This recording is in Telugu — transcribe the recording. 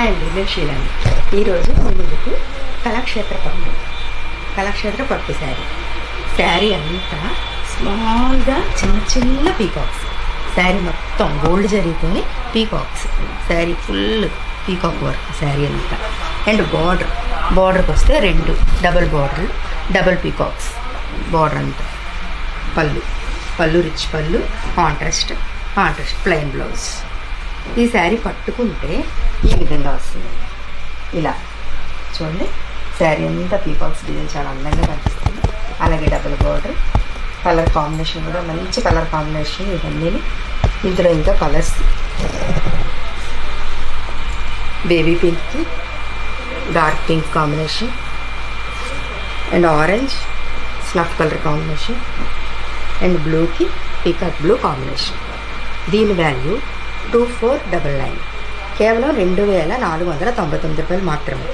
హాయ్ అండి, నేను శీలాని. ఈరోజు మీ ముందుకు కళాక్షేత్ర పట్టు శారీ అంతా స్మాల్గా చిన్న చిన్న పీకాక్స్. శారీ మొత్తం గోల్డ్ జరీతోని peacocks. Sari full peacock work sari అంతా. అండ్ బార్డర్కి వస్తే 2 డబల్ బార్డర్లు, డబల్ పీకాక్స్ బార్డర్ అంతా. పళ్ళు రిచ్ పళ్ళు, కాంట్రాస్ట్ ప్లెయిన్ బ్లౌజ్. ఈ శారీ పట్టుకుంటే ఈ విధంగా వస్తుంది. ఇలా చూడండి, శారీ అంతా పీకాక్స్ డిజైన్ చాలా అందంగా కనిపిస్తుంది. అలాగే డబుల్ బార్డర్, కలర్ కాంబినేషన్ కూడా మంచి కలర్ కాంబినేషన్. ఇవన్నీ ఇందులో ఇంకా కలర్స్ బేబీ పింక్కి dark pink combination and orange snuff colour combination and బ్లూకి పీకాక్ బ్లూ కాంబినేషన్. దీని వాల్యూ 2499, కేవలం 2499 రూపాయలు మాత్రమే.